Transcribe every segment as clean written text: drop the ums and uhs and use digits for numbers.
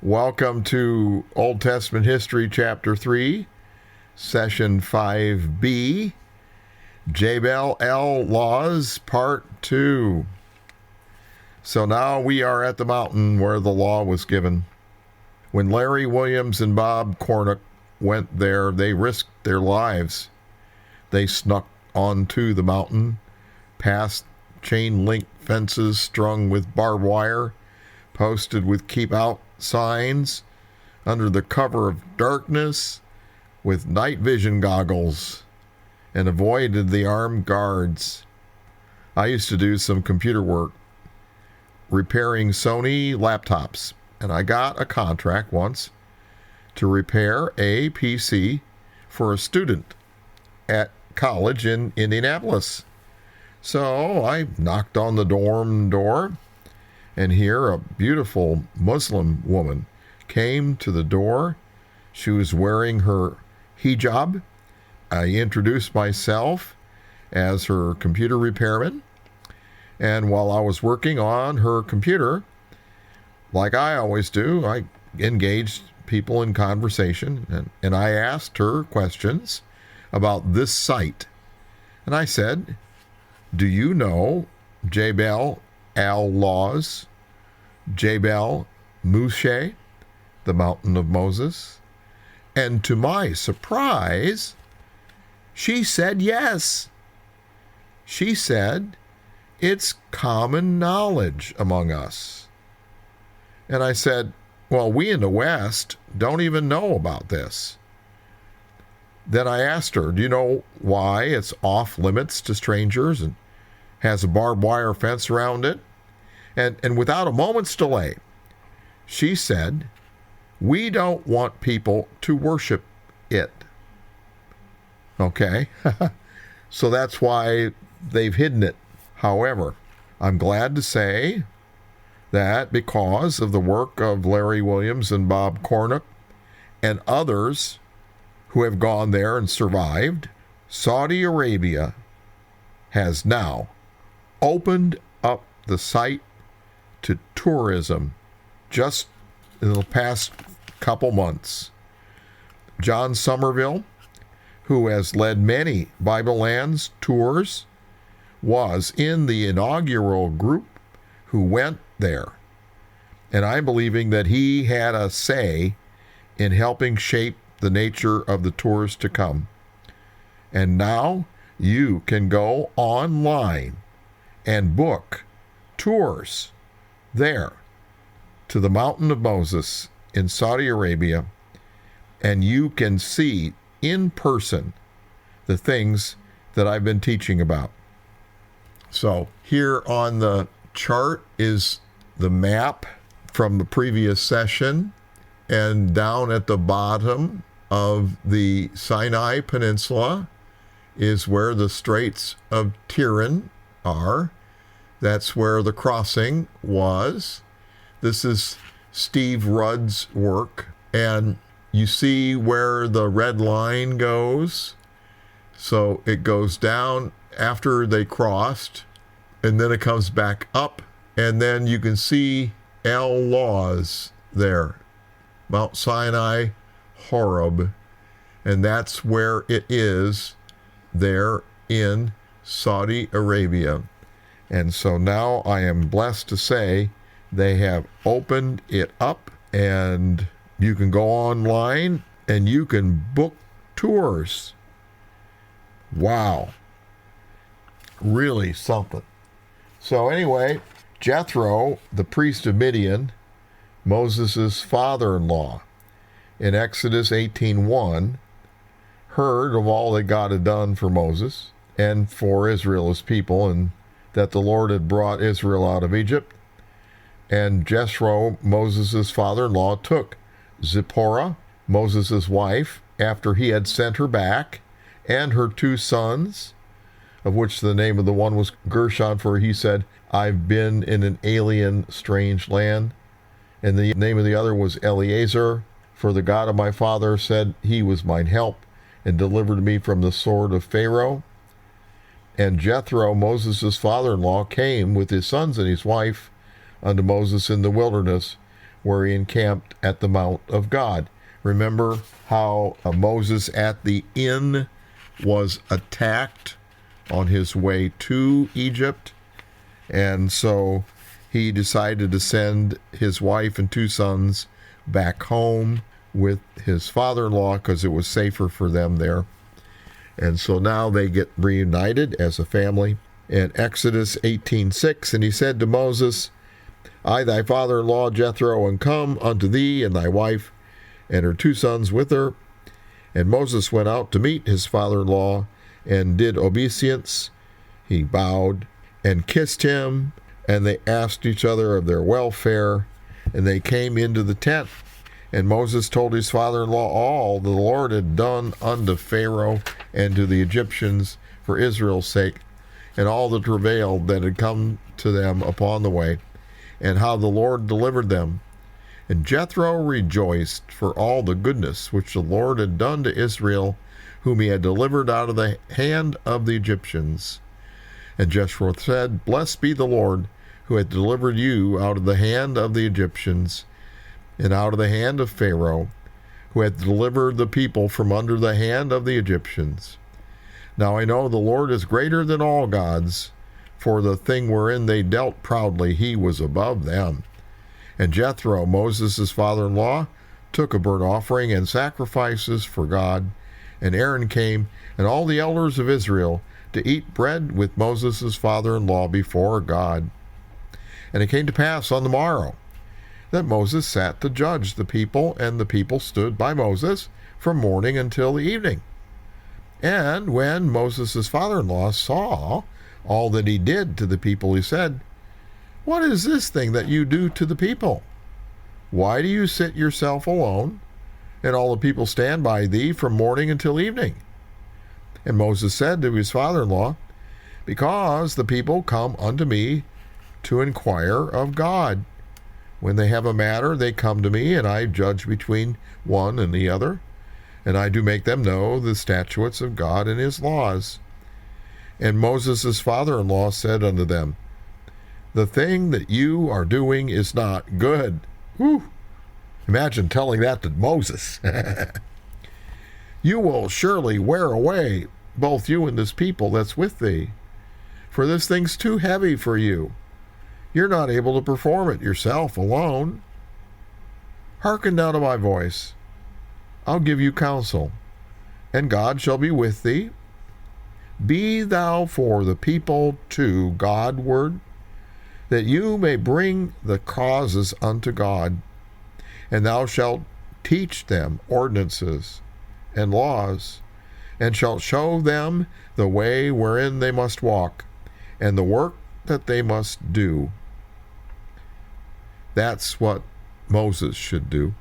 Welcome to Old Testament History, Chapter 3, Session 5B, Jabal Lawz, Part 2. So now we are at the mountain where the law was given. When Larry Williams and Bob Cornuck went there, they risked their lives. They snuck onto the mountain, past chain-link fences strung with barbed wire, posted with keep out signs, under the cover of darkness, with night vision goggles, and avoided the armed guards. I used to do some computer work, repairing Sony laptops, and I got a contract once to repair a PC for a student at college in Indianapolis. So I knocked on the dorm door, and here a beautiful Muslim woman came to the door. She was wearing her hijab. I introduced myself as her computer repairman, and while I was working on her computer, like I always do, I engaged people in conversation, and I asked her questions about this site. And I said, "Do you know Jabal Lawz, Jabal Moshe, the mountain of Moses?" And to my surprise, she said yes. She said, "It's common knowledge among us." And I said, "Well, we in the West don't even know about this." Then I asked her, "Do you know why it's off limits to strangers and has a barbed wire fence around it?" And without a moment's delay, she said, "We don't want people to worship it." Okay, so that's why they've hidden it. However, I'm glad to say that because of the work of Larry Williams and Bob Cornuck and others who have gone there and survived, Saudi Arabia has now opened up the site to tourism just in the past couple months. John Somerville, who has led many Bible Lands tours, was in the inaugural group who went there. And I'm believing that he had a say in helping shape the nature of the tours to come. And now you can go online and book tours there to the Mountain of Moses in Saudi Arabia, and you can see in person the things that I've been teaching about. So here on the chart is the map from the previous session, and down at the bottom of the Sinai Peninsula is where the Straits of Tiran are. That's where the crossing was. This is Steve Rudd's work, and you see where the red line goes. So it goes down after they crossed, and then it comes back up, and then you can see Lawz there, Mount Sinai, Horeb, and that's where it is there in Saudi Arabia. And so now I am blessed to say they have opened it up, and you can go online and you can book tours. Wow. Really something. So anyway, Jethro, the priest of Midian, Moses' father-in-law, in Exodus 18:1, heard of all that God had done for Moses and for Israel, his people, and that the Lord had brought Israel out of Egypt. And Jethro, Moses' father-in-law, took Zipporah, Moses' wife, after he had sent her back, and her 2 sons, of which the name of the one was Gershon, for he said, "I've been in an alien, strange land." And the name of the other was Eleazar, for the God of my father said, "He was mine help, and delivered me from the sword of Pharaoh." And Jethro, Moses' father-in-law, came with his sons and his wife unto Moses in the wilderness, where he encamped at the Mount of God. Remember how Moses at the inn was attacked on his way to Egypt? And so he decided to send his wife and 2 sons back home with his father-in-law because it was safer for them there. And so now they get reunited as a family. In Exodus 18:6, and he said to Moses, I, thy father-in-law Jethro, am come unto thee, and thy wife, and her 2 sons with her. And Moses went out to meet his father-in-law, and did obeisance. He bowed and kissed him, and they asked each other of their welfare, and they came into the tent. And Moses told his father-in-law all the Lord had done unto Pharaoh and to the Egyptians for Israel's sake, and all the travail that had come to them upon the way, and how the Lord delivered them. And Jethro rejoiced for all the goodness which the Lord had done to Israel, whom he had delivered out of the hand of the Egyptians. And Jethro said, Blessed be the Lord, who hath delivered you out of the hand of the Egyptians, and out of the hand of Pharaoh, who hath delivered the people from under the hand of the Egyptians. Now I know the Lord is greater than all gods, for the thing wherein they dealt proudly, he was above them. And Jethro, Moses' father-in-law, took a burnt offering and sacrifices for God. And Aaron came, and all the elders of Israel, to eat bread with Moses' father-in-law before God. And it came to pass on the morrow that Moses sat to judge the people, and the people stood by Moses from morning until the evening. And when Moses' father-in-law saw all that he did to the people, he said, What is this thing that you do to the people? Why do you sit yourself alone, and all the people stand by thee from morning until evening? And Moses said to his father-in-law, Because the people come unto me to inquire of God. When they have a matter, they come to me, and I judge between one and the other. And I do make them know the statutes of God and his laws. And Moses' father-in-law said unto them, The thing that you are doing is not good. Whew. Imagine telling that to Moses. You will surely wear away, both you and this people that's with thee. For this thing's too heavy for you. You're not able to perform it yourself alone. Hearken now to my voice. I'll give you counsel, and God shall be with thee. Be thou for the people to Godward, that you may bring the causes unto God, and thou shalt teach them ordinances and laws, and shalt show them the way wherein they must walk, and the work that they must do. That's what Moses should do.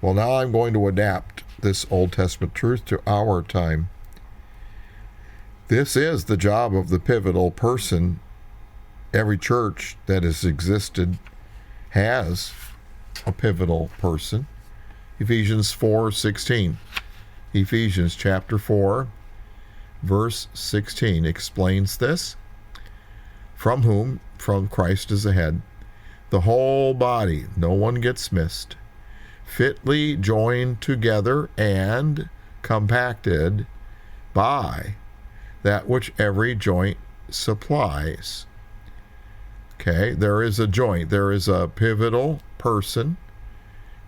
Well, now I'm going to adapt this Old Testament truth to our time. This is the job of the pivotal person. Every church that has existed has a pivotal person. Ephesians 4:16. Ephesians chapter 4, verse 16 explains this. From whom, from Christ is the head, the whole body, no one gets missed, fitly joined together and compacted by that which every joint supplies. Okay, there is a joint, there is a pivotal person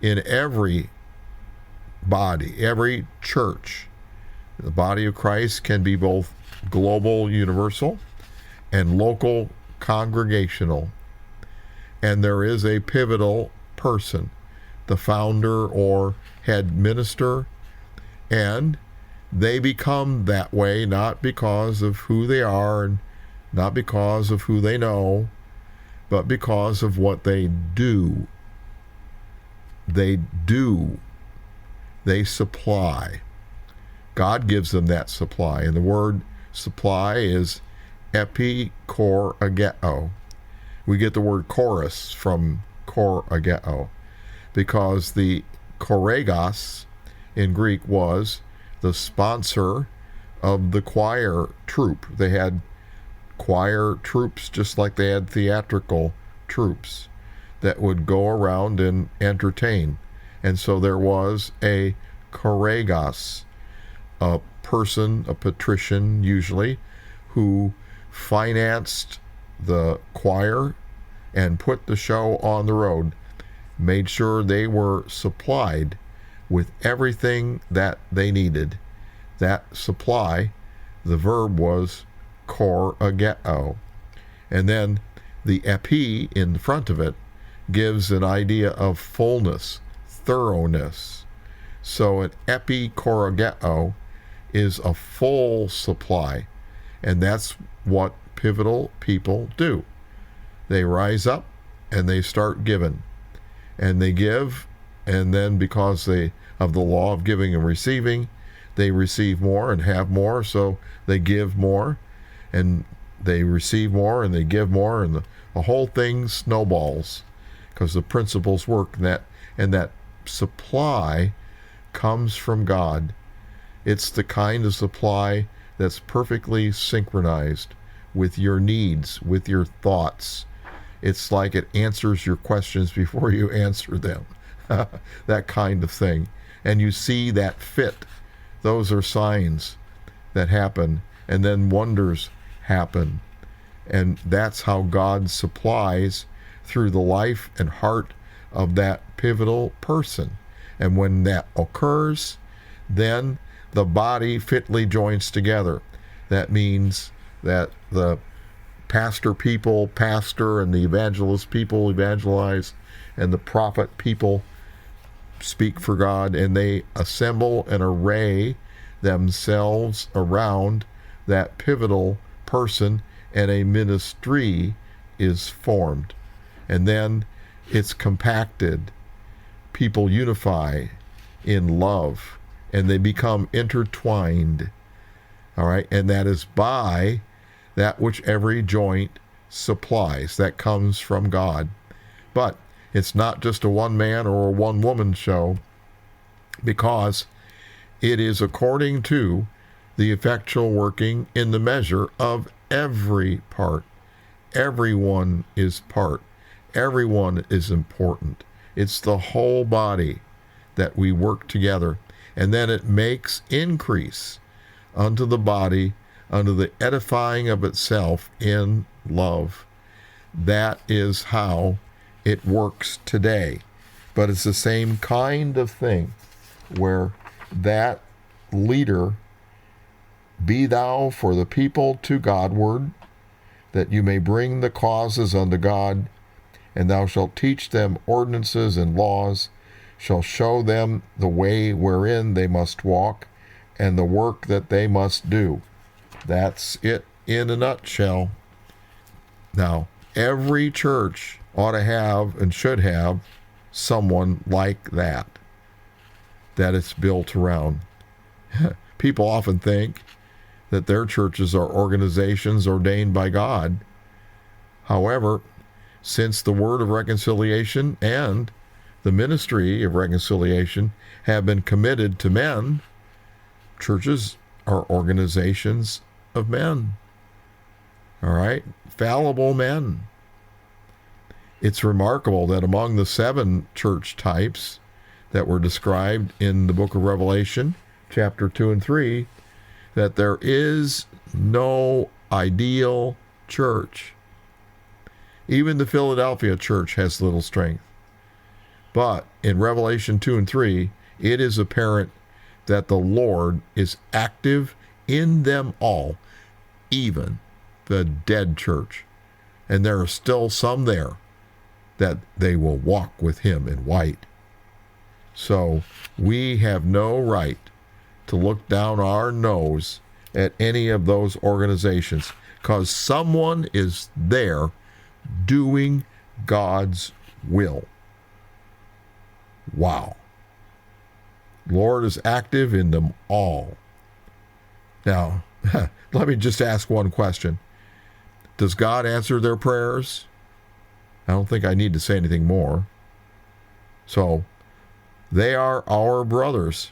in every body, every church. The body of Christ can be both global, universal, and local, congregational. And there is a pivotal person, the founder or head minister, and they become that way not because of who they are and not because of who they know, but because of what they do. They do. They supply. God gives them that supply. And the word supply is epikorageo. We get the word chorus from korageo because the choregos in Greek was the sponsor of the choir troupe. They had choir troops just like they had theatrical troops. that would go around and entertain. And so there was a choregos, a person, a patrician usually, who financed the choir and put the show on the road, made sure they were supplied with everything that they needed. That supply, the verb was choregeo. And then the epi in the front of it gives an idea of fullness, thoroughness. So an epichorageo is a full supply, and that's what pivotal people do. They rise up and they start giving, and they give, and then because of the law of giving and receiving, they receive more and have more, so they give more, and they receive more and they give more, and the whole thing snowballs because the principles work, and that supply comes from God. It's the kind of supply that's perfectly synchronized with your needs, with your thoughts. It's like it answers your questions before you answer them. That kind of thing. And you see that fit. Those are signs that happen, and then wonders happen. And that's how God supplies through the life and heart of that pivotal person. And when that occurs, then the body fitly joins together. That means that the pastor, and the evangelist people evangelize, and the prophet people speak for God, and they assemble and array themselves around that pivotal person, and a ministry is formed. And then it's compacted. People unify in love, and they become intertwined. All right, and that is by that which every joint supplies. That comes from God. But it's not just a one-man or a one-woman show, because it is according to the effectual working in the measure of every part. Everyone is part. Everyone is important. It's the whole body that we work together, and then it makes increase unto the body, unto the edifying of itself in love. That is how it works today. But it's the same kind of thing, where that leader, be thou for the people to Godward, that you may bring the causes unto God, and thou shalt teach them ordinances and laws, shall show them the way wherein they must walk, and the work that they must do. That's it in a nutshell. Now, every church ought to have and should have someone like that it's built around. People often think that their churches are organizations ordained by God. However, since the word of reconciliation and the ministry of reconciliation have been committed to men, churches are organizations of men. All right? Fallible men. It's remarkable that among the 7 church types that were described in the book of Revelation, chapter 2 and 3, that there is no ideal church. Even the Philadelphia church has little strength. But in Revelation 2 and 3, it is apparent that the Lord is active in them all, even the dead church. And there are still some there that they will walk with him in white. So we have no right to look down our nose at any of those organizations, because someone is there doing God's will. Wow. Lord is active in them all. Now, let me just ask one question. Does God answer their prayers? I don't think I need to say anything more. So, they are our brothers.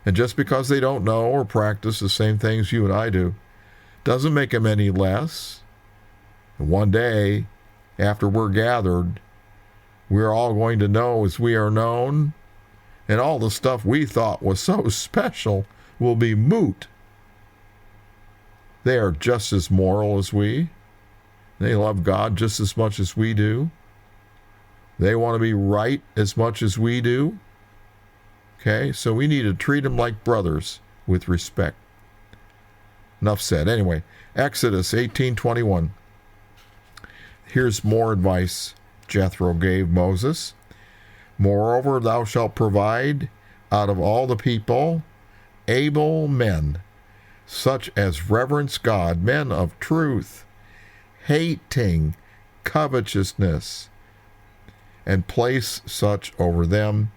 And just because they don't know or practice the same things you and I do, doesn't make them any less. And one day, after we're gathered, We're all going to know as we are known, and all the stuff we thought was so special will be moot. They are just as moral as we. They love God just as much as we do. They want to be right as much as we do. Okay, so we need to treat them like brothers with respect. Enough said. Anyway, Exodus 18:21. Here's more advice Jethro gave Moses. Moreover, thou shalt provide out of all the people able men, such as reverence God, men of truth, hating covetousness, and place such over them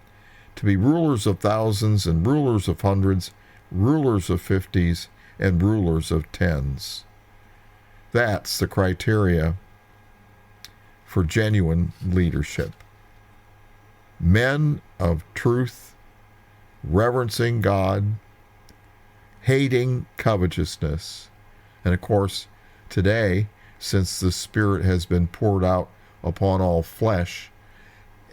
to be rulers of thousands and rulers of hundreds, rulers of fifties, and rulers of tens. That's the criteria for genuine leadership. Men of truth, reverencing God, hating covetousness. And of course, today, since the Spirit has been poured out upon all flesh,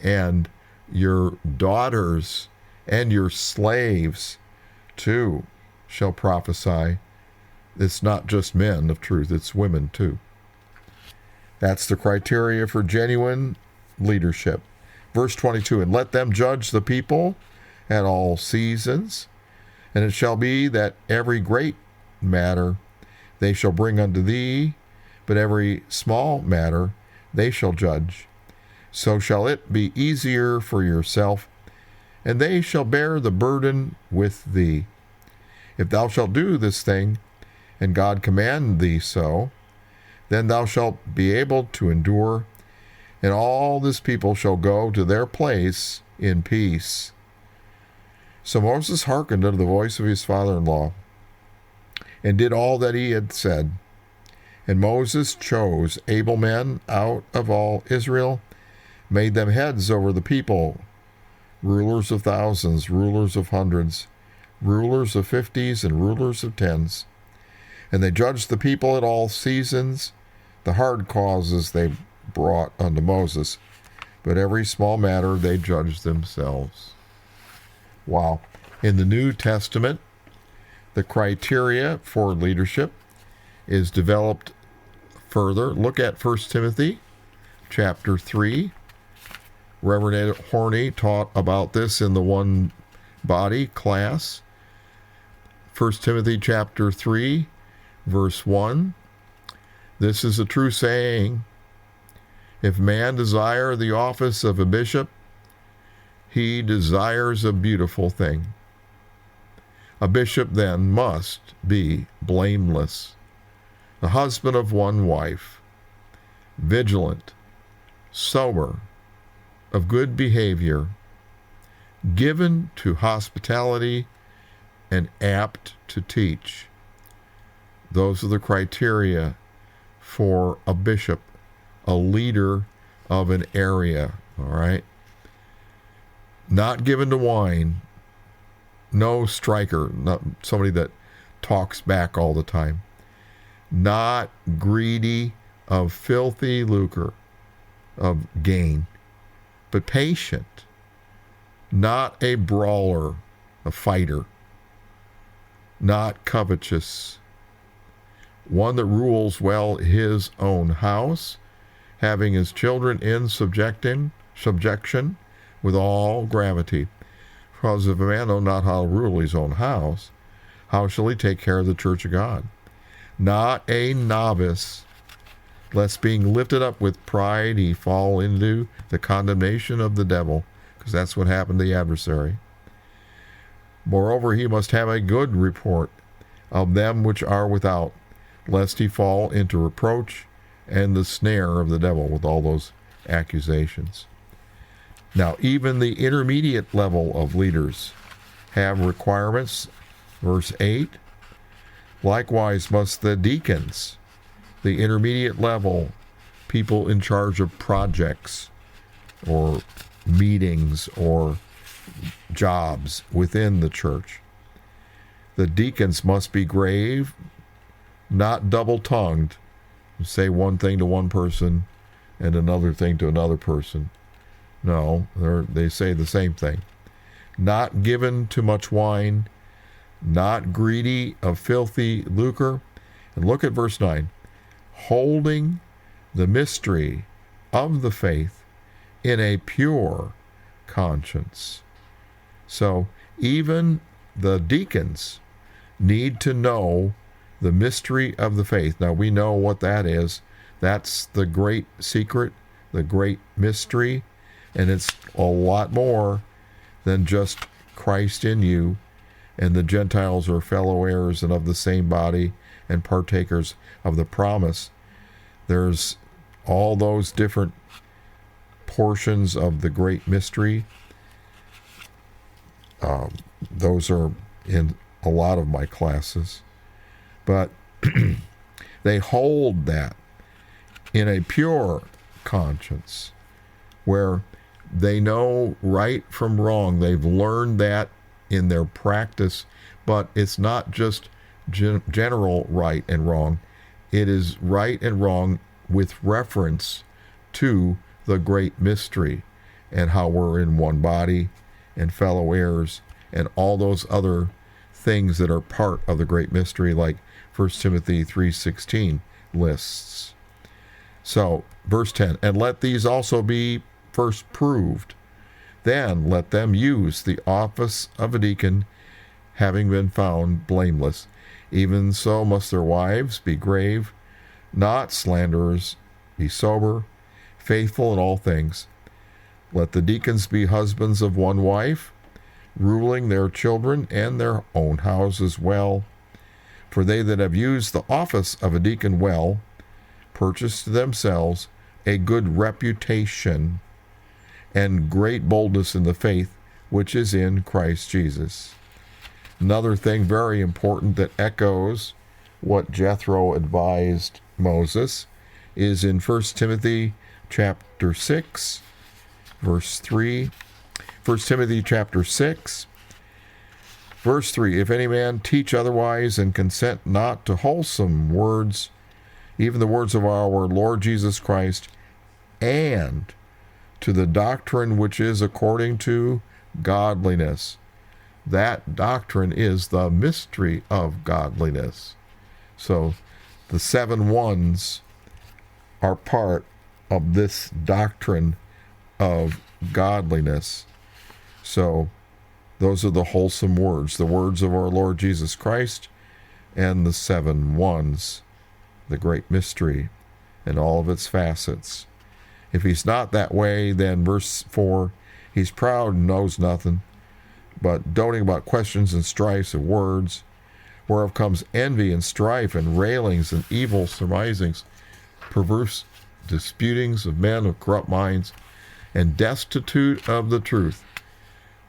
and your daughters and your slaves too shall prophesy. It's not just men of truth, it's women too. That's the criteria for genuine leadership. Verse 22, and let them judge the people at all seasons, and it shall be that every great matter they shall bring unto thee, but every small matter they shall judge. So shall it be easier for yourself, and they shall bear the burden with thee. If thou shalt do this thing, and God command thee so, then thou shalt be able to endure, and all this people shall go to their place in peace. So Moses hearkened unto the voice of his father-in-law, and did all that he had said. And Moses chose able men out of all Israel, made them heads over the people, rulers of thousands, rulers of hundreds, rulers of fifties, and rulers of tens. And they judged the people at all seasons. The hard causes they brought unto Moses, but every small matter they judged themselves. Wow. In the New Testament, the criteria for leadership is developed further. Look at 1 Timothy chapter 3. Reverend Ed Horney taught about this in the One Body class. 1 Timothy chapter 3, verse 1. This is a true saying. If man desire the office of a bishop, he desires a beautiful thing. A bishop then must be blameless, the husband of one wife, vigilant, sober, of good behavior, given to hospitality, and apt to teach. Those are the criteria for a bishop, a leader of an area, all right? Not given to wine, no striker, not somebody that talks back all the time, not greedy of filthy lucre, of gain, but patient, not a brawler, a fighter, not covetous, one that rules well his own house, having his children in subjection with all gravity. Because if a man know not how to rule his own house, how shall he take care of the church of God? Not a novice, lest being lifted up with pride he fall into the condemnation of the devil, because that's what happened to the adversary. Moreover, he must have a good report of them which are without, lest he fall into reproach and the snare of the devil with all those accusations. Now, even the intermediate level of leaders have requirements. Verse 8, likewise must the deacons, the intermediate level, people in charge of projects or meetings or jobs within the church. The deacons must be grave, not double-tongued, say one thing to one person and another thing to another person. No, they say the same thing. Not given to much wine, not greedy of filthy lucre. And look at verse 9. Holding the mystery of the faith in a pure conscience. So even the deacons need to know the mystery of the faith. Now we know what that is. That's the great secret, the great mystery, and it's a lot more than just Christ in you, and the Gentiles are fellow heirs and of the same body and partakers of the promise. There's all those different portions of the great mystery. Those are in a lot of my classes. But they hold that in a pure conscience, where they know right from wrong. They've learned that in their practice, but it's not just general right and wrong. It is right and wrong with reference to the great mystery and how we're in one body and fellow heirs and all those other things that are part of the great mystery, like 1 Timothy 3:16 lists. So, verse 10, and let these also be first proved. Then let them use the office of a deacon, having been found blameless. Even so must their wives be grave, not slanderers, be sober, faithful in all things. Let the deacons be husbands of one wife, ruling their children and their own houses well. For they that have used the office of a deacon well, purchase to themselves a good reputation and great boldness in the faith which is in Christ Jesus. Another thing very important that echoes what Jethro advised Moses is in 1 Timothy chapter 6, verse 3. 1 Timothy chapter 6, verse 3. If any man teach otherwise and consent not to wholesome words, even the words of our Lord Jesus Christ, and to the doctrine which is according to godliness. That doctrine is the mystery of godliness. So the 7 ones are part of this doctrine of godliness. So those are the wholesome words, the words of our Lord Jesus Christ, and the 7 ones, the great mystery and all of its facets. If he's not that way, then verse 4, he's proud and knows nothing, but doting about questions and strifes of words, whereof comes envy and strife and railings and evil surmisings, perverse disputings of men of corrupt minds, and destitute of the truth.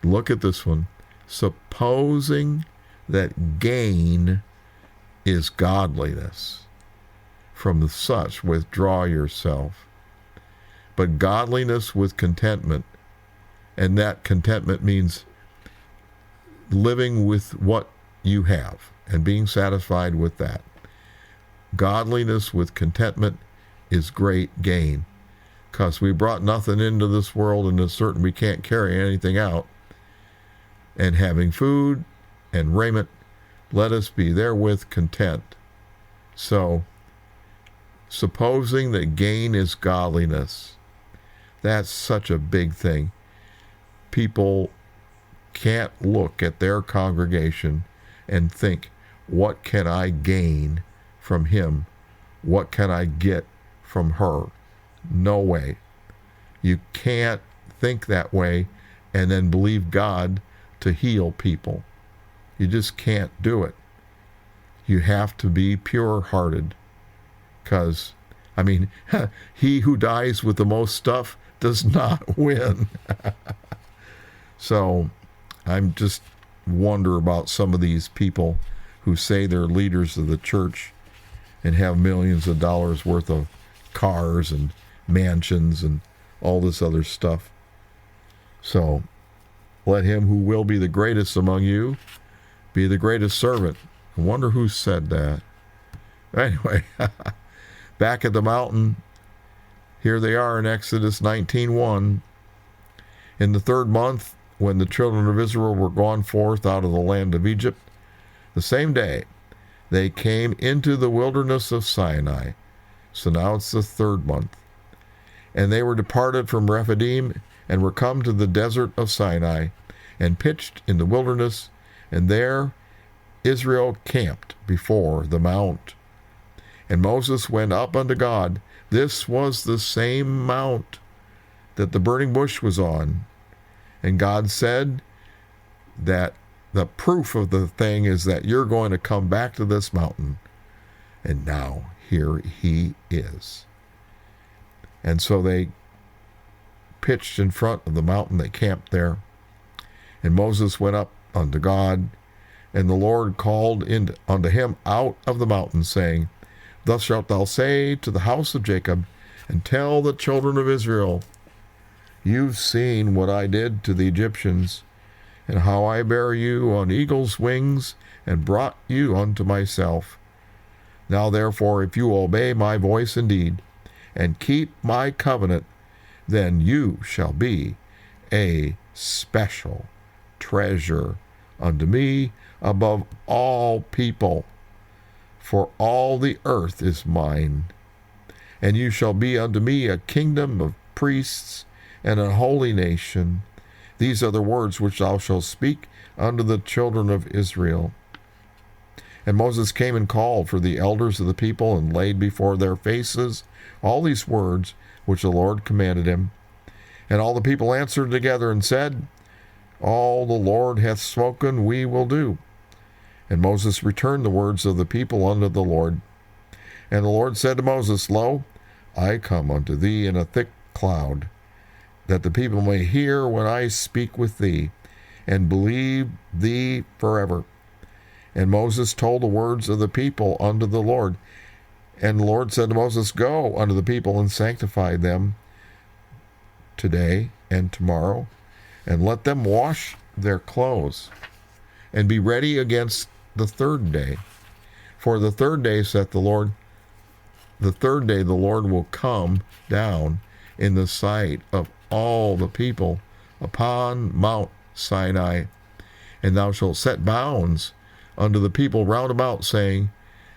Look at this one. Supposing that gain is godliness. From such withdraw yourself. But godliness with contentment, and that contentment means living with what you have and being satisfied with that. Godliness with contentment is great gain, because we brought nothing into this world, and it's certain we can't carry anything out. And having food and raiment, let us be therewith content. So, supposing that gain is godliness, that's such a big thing. People can't look at their congregation and think, what can I gain from him? What can I get from her? No way. You can't think that way and then believe God to heal people. You just can't do it. You have to be pure-hearted, because, I mean, he who dies with the most stuff does not win. So I'm just wonder about some of these people who say they're leaders of the church and have millions of dollars worth of cars and mansions and all this other stuff. So let him who will be the greatest among you be the greatest servant. I wonder who said that. Anyway, back at the mountain, here they are in Exodus 19:1. In the 3rd month, when the children of Israel were gone forth out of the land of Egypt, the same day they came into the wilderness of Sinai. So now it's the 3rd month. And they were departed from Rephidim, and were come to the desert of Sinai, and pitched in the wilderness, and there Israel camped before the mount. And Moses went up unto God. This was the same mount that the burning bush was on. And God said that the proof of the thing is that you're going to come back to this mountain. And now here he is. And so they pitched in front of the mountain. They camped there. And Moses went up unto God, and the Lord called unto him out of the mountain, saying, Thus shalt thou say to the house of Jacob, and tell the children of Israel, You've seen what I did to the Egyptians, and how I bare you on eagle's wings, and brought you unto myself. Now therefore, if you obey my voice indeed, and keep my covenant, then you shall be a special treasure unto me above all people, for all the earth is mine. And you shall be unto me a kingdom of priests and a holy nation. These are the words which thou shalt speak unto the children of Israel. And Moses came and called for the elders of the people, and laid before their faces all these words which the Lord commanded him. And all the people answered together and said, All the Lord hath spoken, we will do. And Moses returned the words of the people unto the Lord. And the Lord said to Moses, Lo, I come unto thee in a thick cloud, that the people may hear when I speak with thee, and believe thee forever. And Moses told the words of the people unto the Lord. And the Lord said to Moses, Go unto the people, and sanctify them today and tomorrow, and let them wash their clothes, and be ready against the 3rd day. For the 3rd day, saith the Lord, the 3rd day the Lord will come down in the sight of all the people upon Mount Sinai, and thou shalt set bounds unto the people round about, saying,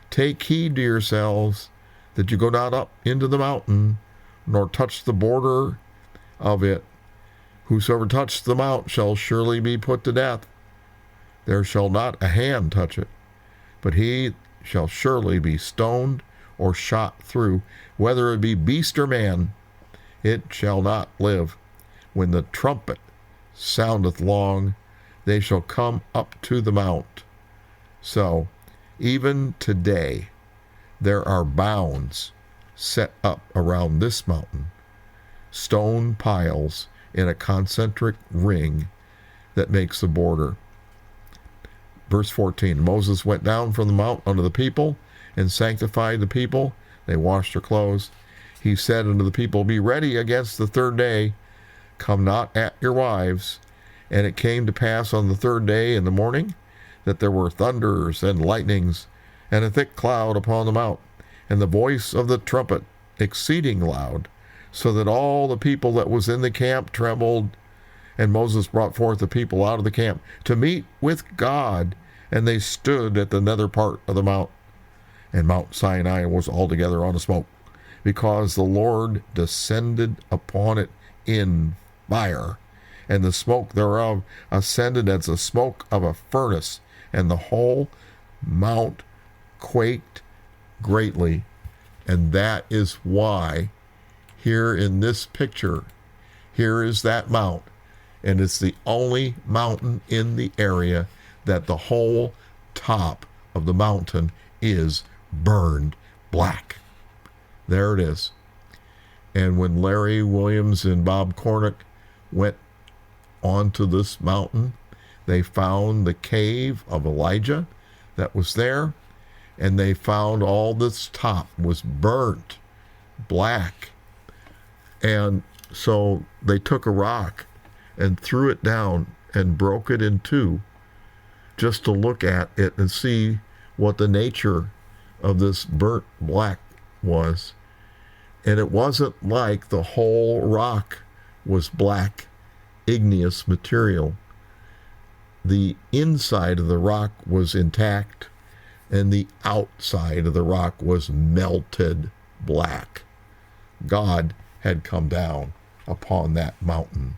Take heed to yourselves, that you go not up into the mountain, nor touch the border of it. Whosoever touch the mount shall surely be put to death. There shall not a hand touch it, but he shall surely be stoned or shot through, whether it be beast or man. It shall not live. When the trumpet soundeth long, they shall come up to the mount. So, even today, there are bounds set up around this mountain, stone piles in a concentric ring that makes the border. Verse 14, Moses went down from the mount unto the people, and sanctified the people. They washed their clothes. He said unto the people, Be ready against the 3rd day, come not at your wives. And it came to pass on the 3rd day in the morning, that there were thunders and lightnings, and a thick cloud upon the mount, and the voice of the trumpet exceeding loud, so that all the people that was in the camp trembled. And Moses brought forth the people out of the camp to meet with God, and they stood at the nether part of the mount. And Mount Sinai was altogether on a smoke, because the Lord descended upon it in fire, and the smoke thereof ascended as the smoke of a furnace, and the whole mount quaked greatly. And that is why here in this picture, here is that mount, and it's the only mountain in the area that the whole top of the mountain is burned black. There it is. And when Larry Williams and Bob Cornick went onto this mountain, they found the cave of Elijah that was there, and they found all this top was burnt black. And so they took a rock and threw it down and broke it in two, just to look at it and see what the nature of this burnt black was. And it wasn't like the whole rock was black. igneous material. The inside of the rock was intact, and the outside of the rock was melted black. God had come down upon that mountain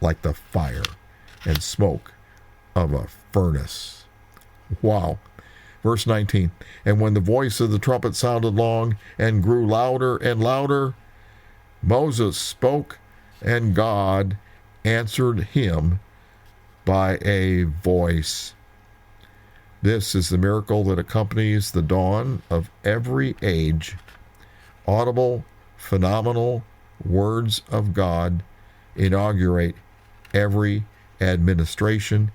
like the fire and smoke of a furnace. Wow. Verse 19, and when the voice of the trumpet sounded long and grew louder and louder, Moses spoke, and God answered him by a voice. This is the miracle that accompanies the dawn of every age. Audible, phenomenal words of God inaugurate every administration.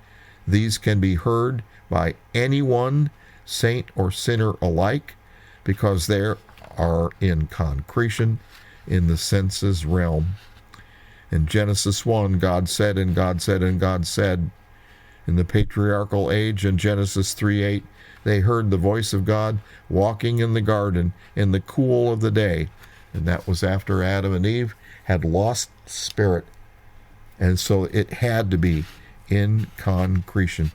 These can be heard by anyone, saint or sinner alike, because they are in concretion in the senses realm. In Genesis 1, God said, and God said, and God said. In the patriarchal age, in Genesis 3:8, they heard the voice of God walking in the garden in the cool of the day. And that was after Adam and Eve had lost spirit. And so it had to be in concretion.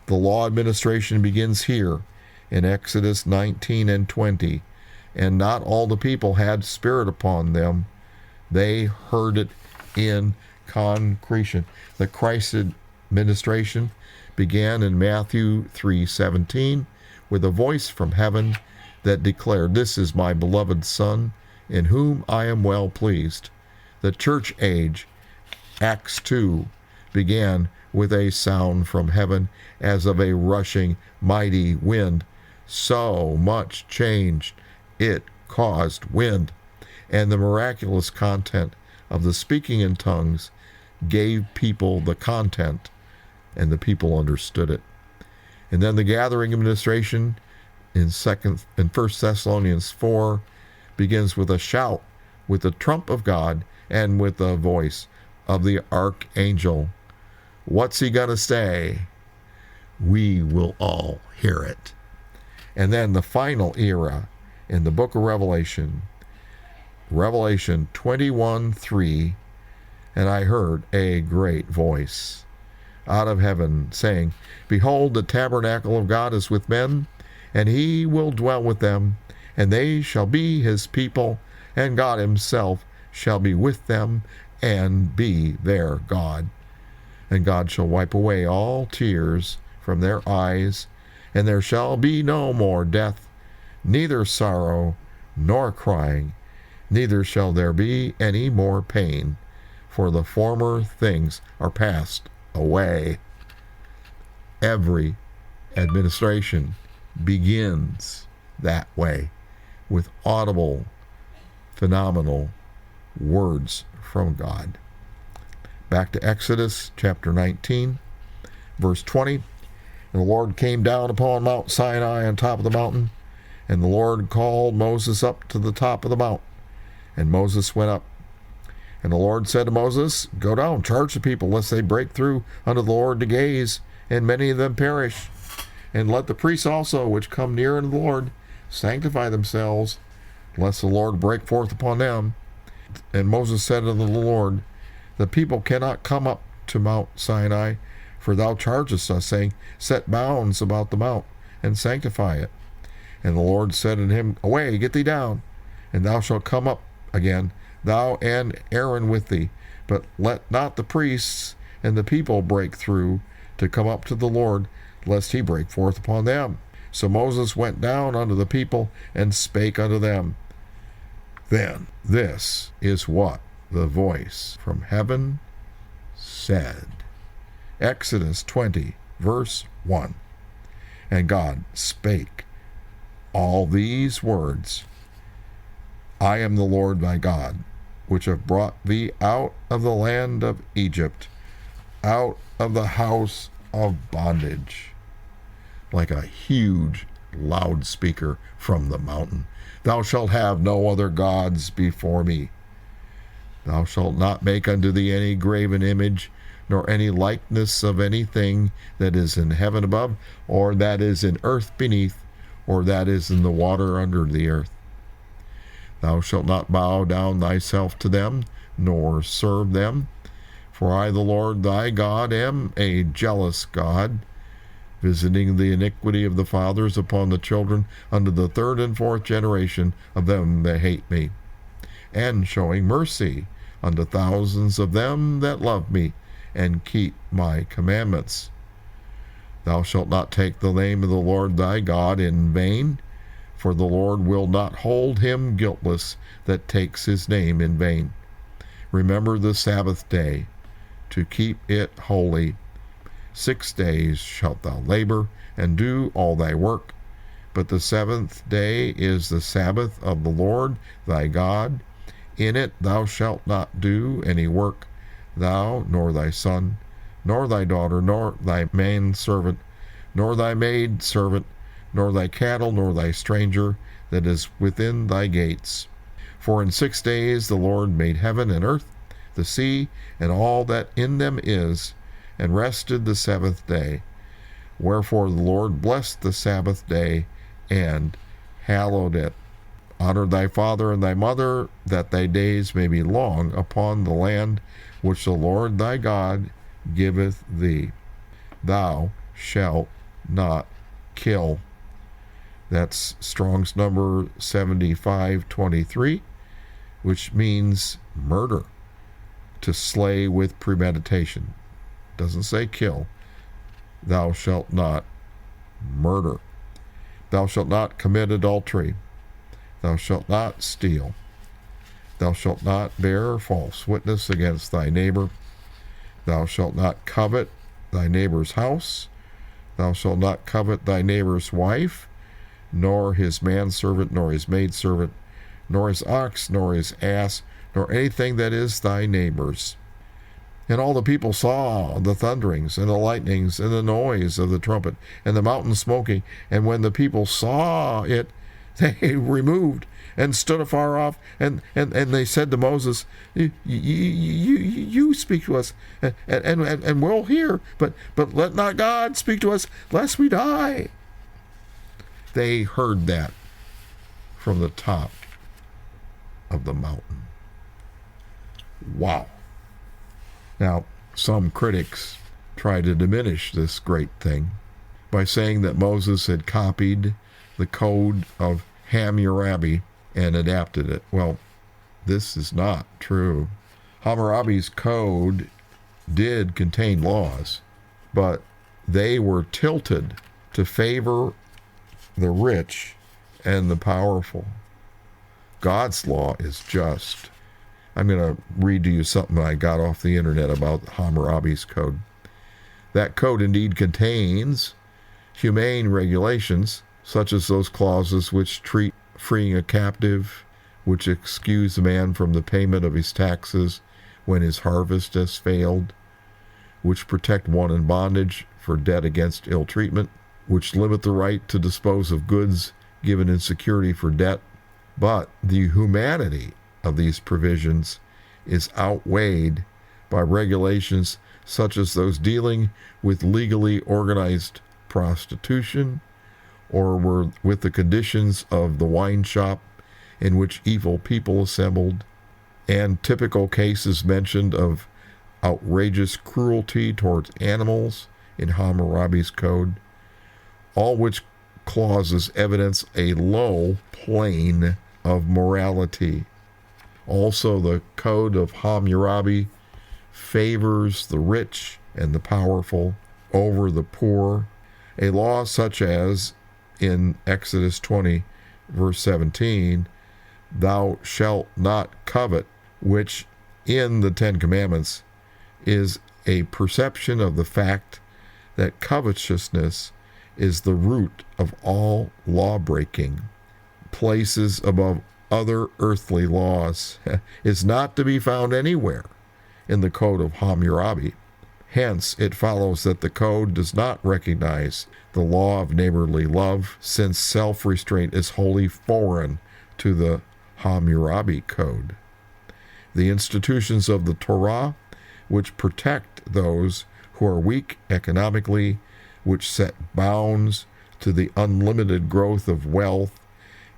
The law administration begins here in Exodus 19 and 20. And not all the people had spirit upon them. They heard it in concretion. The Christ administration began in Matthew 3:17 with a voice from heaven that declared, "This is my beloved Son, in whom I am well pleased." The church age, Acts 2, began with a sound from heaven as of a rushing mighty wind. So much changed, it caused wind. And the miraculous content of the speaking in tongues gave people the content, and the people understood it. And then the gathering administration in 1 Thessalonians 4 begins with a shout, with the trump of God, and with the voice of the archangel. What's he going to say? We will all hear it. And then the final era in the book of Revelation, Revelation 21:3, and I heard a great voice out of heaven saying, "Behold, the tabernacle of God is with men, and he will dwell with them, and they shall be his people, and God himself shall be with them and be their God. And God shall wipe away all tears from their eyes, and there shall be no more death, neither sorrow nor crying, neither shall there be any more pain, for the former things are passed away." Every administration begins that way, with audible, phenomenal words from God. Back to Exodus chapter 19, verse 20. And the Lord came down upon Mount Sinai on top of the mountain, and the Lord called Moses up to the top of the mount. And Moses went up. And the Lord said to Moses, "Go down, charge the people, lest they break through unto the Lord to gaze, and many of them perish. And let the priests also, which come near unto the Lord, sanctify themselves, lest the Lord break forth upon them." And Moses said unto the Lord, "The people cannot come up to Mount Sinai, for thou chargest us, saying, Set bounds about the mount, and sanctify it. And the Lord said unto him, Away, get thee down, and thou shalt come up again, thou and Aaron with thee. But let not the priests and the people break through to come up to the Lord, lest he break forth upon them." So Moses went down unto the people, and spake unto them. Then this is what the voice from heaven said. Exodus 20, verse 1. And God spake all these words: "I am the Lord thy God, which have brought thee out of the land of Egypt, out of the house of bondage." Like a huge loudspeaker from the mountain. "Thou shalt have no other gods before me. Thou shalt not make unto thee any graven image, nor any likeness of anything that is in heaven above, or that is in earth beneath, or that is in the water under the earth. Thou shalt not bow down thyself to them, nor serve them. For I, the Lord thy God, am a jealous God, visiting the iniquity of the fathers upon the children unto the third and fourth generation of them that hate me, and showing mercy unto thousands of them that love me and keep my commandments. Thou shalt not take the name of the Lord thy God in vain, for the Lord will not hold him guiltless that takes his name in vain. Remember the Sabbath day, to keep it holy. 6 days shalt thou labor and do all thy work, but the seventh day is the Sabbath of the Lord thy God. In it thou shalt not do any work, thou, nor thy son, nor thy daughter, nor thy manservant, nor thy maidservant, nor thy cattle, nor thy stranger that is within thy gates. For in 6 days the Lord made heaven and earth, the sea, and all that in them is, and rested the seventh day. Wherefore the Lord blessed the Sabbath day, and hallowed it. Honor thy father and thy mother, that thy days may be long upon the land which the Lord thy God giveth thee. Thou shalt not kill. That's Strong's number 7523, which means murder, to slay with premeditation. Doesn't say kill. Thou shalt not murder. Thou shalt not commit adultery. Thou shalt not steal. Thou shalt not bear false witness against thy neighbor. Thou shalt not covet thy neighbor's house. Thou shalt not covet thy neighbor's wife, nor his manservant, nor his maidservant, nor his ox, nor his ass, nor anything that is thy neighbor's. And all the people saw the thunderings, and the lightnings, and the noise of the trumpet, and the mountain smoking. And when the people saw it, they removed and stood afar off, and they said to Moses, you speak to us, and we'll hear, but let not God speak to us, lest we die. They heard that from the top of the mountain. Wow. Now, some critics try to diminish this great thing by saying that Moses had copied the code of Hammurabi and adapted it. Well, this is not true. Hammurabi's code did contain laws, but they were tilted to favor the rich and the powerful. God's law is just. I'm going to read to you something I got off the internet about Hammurabi's code. That code indeed contains humane regulations, such as those clauses which treat freeing a captive, which excuse a man from the payment of his taxes when his harvest has failed, which protect one in bondage for debt against ill treatment, which limit the right to dispose of goods given in security for debt. But the humanity of these provisions is outweighed by regulations such as those dealing with legally organized prostitution, or were with the conditions of the wine shop in which evil people assembled, and typical cases mentioned of outrageous cruelty towards animals in Hammurabi's code, all which clauses evidence a low plane of morality. Also, the code of Hammurabi favors the rich and the powerful over the poor. A law such as in Exodus 20, verse 17, thou shalt not covet, which in the Ten Commandments is a perception of the fact that covetousness is the root of all law-breaking, places above other earthly laws, is not to be found anywhere in the code of Hammurabi. Hence, it follows that the code does not recognize the law of neighborly love, since self-restraint is wholly foreign to the Hammurabi code. The institutions of the Torah, which protect those who are weak economically, which set bounds to the unlimited growth of wealth,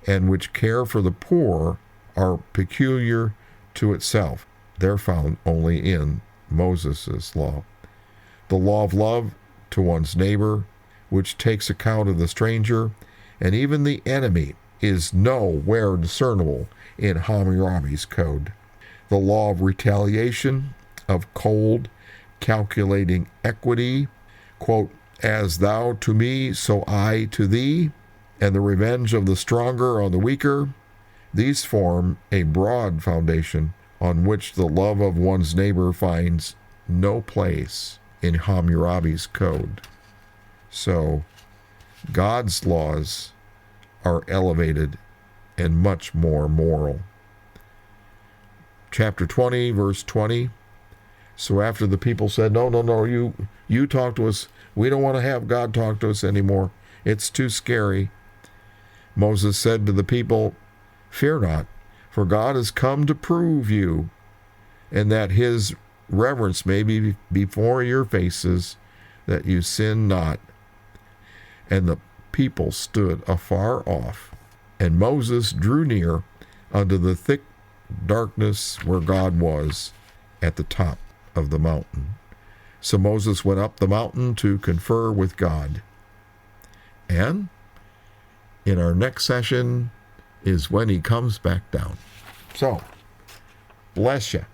and which care for the poor, are peculiar to itself. They're found only in Moses' law. The law of love to one's neighbor, which takes account of the stranger and even the enemy, is nowhere discernible in Hammurabi's code. The law of retaliation, of cold, calculating equity, quote, as thou to me, so I to thee, and the revenge of the stronger on the weaker, these form a broad foundation on which the love of one's neighbor finds no place in Hammurabi's code. So, God's laws are elevated and much more moral. Chapter 20, verse 20. So after the people said, no, you talk to us. We don't want to have God talk to us anymore. It's too scary. Moses said to the people, fear not, for God has come to prove you, and that his reverence may be before your faces, that you sin not. And the people stood afar off, and Moses drew near unto the thick darkness where God was at the top of the mountain. So Moses went up the mountain to confer with God. And in our next session is when he comes back down. So, bless you.